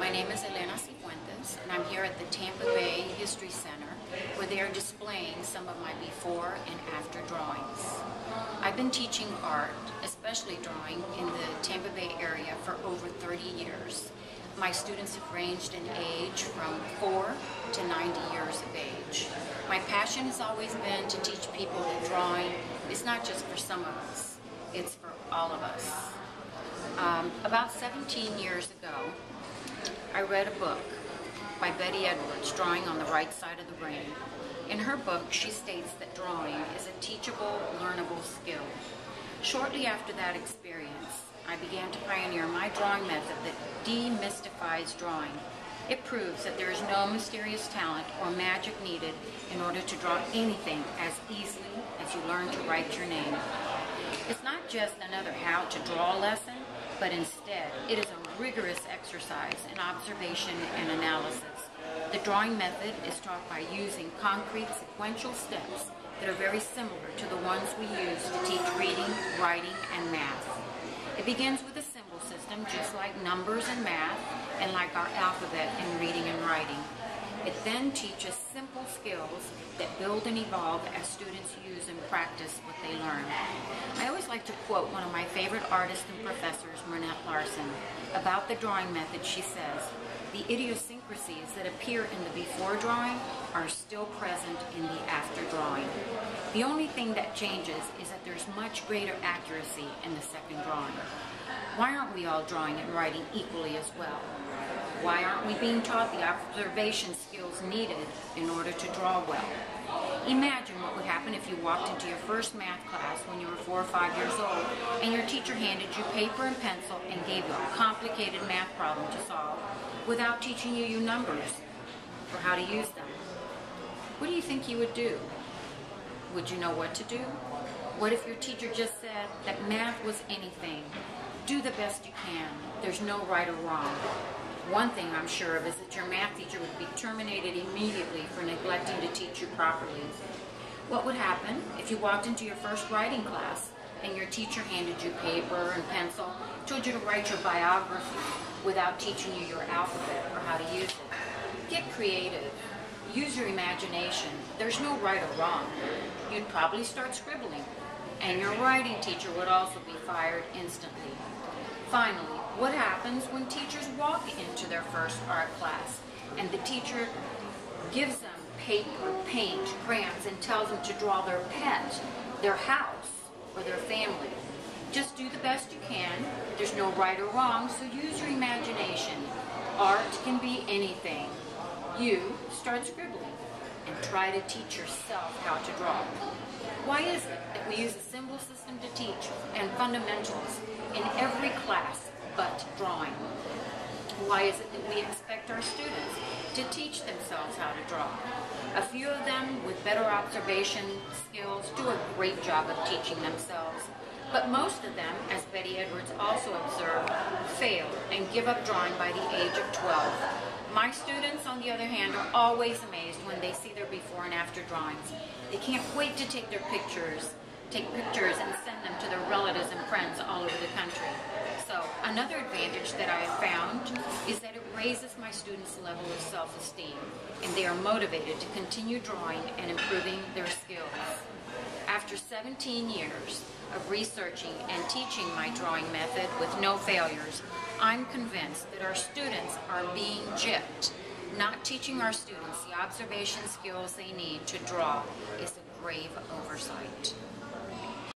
My name is Elena Cifuentes, and I'm here at the Tampa Bay History Center, where they are displaying some of my before and after drawings. I've been teaching art, especially drawing, in the Tampa Bay area for over 30 years. My students have ranged in age from 4 to 90 years of age. My passion has always been to teach people that drawing is not just for some of us, it's for all of us. About 17 years ago, I read a book by Betty Edwards, Drawing on the Right Side of the Brain. In her book, she states that drawing is a teachable, learnable skill. Shortly after that experience, I began to pioneer my drawing method that demystifies drawing. It proves that there is no mysterious talent or magic needed in order to draw anything as easily as you learn to write your name. It's not just another how to draw lesson, but instead it is a rigorous exercise in observation and analysis. The drawing method is taught by using concrete sequential steps that are very similar to the ones we use to teach reading, writing, and math. It begins with a symbol system, just like numbers and math, and like our alphabet in reading and writing. It then teaches simple skills that build and evolve as students use and practice what they learn. I always like to quote one of my favorite artists and professors, Myrnette Larson. About the drawing method, she says, "The idiosyncrasies that appear in the before drawing are still present in the after drawing. The only thing that changes is that there's much greater accuracy in the second drawing." Why aren't we all drawing and writing equally as well? Why aren't we being taught the observation skills needed in order to draw well? Imagine what would happen if you walked into your first math class when you were 4 or 5 years old and your teacher handed you paper and pencil and gave you a complicated math problem to solve without teaching you your numbers or how to use them. What do you think you would do? Would you know what to do? What if your teacher just said that math was anything? Do the best you can. There's no right or wrong. One thing I'm sure of is that your math teacher would be terminated immediately for neglecting to teach you properly. What would happen if you walked into your first writing class and your teacher handed you paper and pencil, told you to write your biography without teaching you your alphabet or how to use it? Get creative. Use your imagination. There's no right or wrong. You'd probably start scribbling, and your writing teacher would also be fired instantly. Finally, what happens when teachers walk into their first art class and the teacher gives them paper, paint, crayons, and tells them to draw their pet, their house, or their family? Just do the best you can. There's no right or wrong, so use your imagination. Art can be anything. You start scribbling and try to teach yourself how to draw. Why is it that we use a symbol system to teach and fundamentals in every class but drawing? Why is it that we expect our students to teach themselves how to draw? A few of them with better observation skills do a great job of teaching themselves, but most of them, as Betty Edwards also observed, fail and give up drawing by the age of 12. My students, on the other hand, are always amazed when they see their before and after drawings. They can't wait to take pictures and send them to their relatives and friends all over the country. So another advantage that I have found is that it raises my students' level of self-esteem, and they are motivated to continue drawing and improving their skills. After 17 years of researching and teaching my drawing method with no failures, I'm convinced that our students are being gypped. Not teaching our students the observation skills they need to draw is a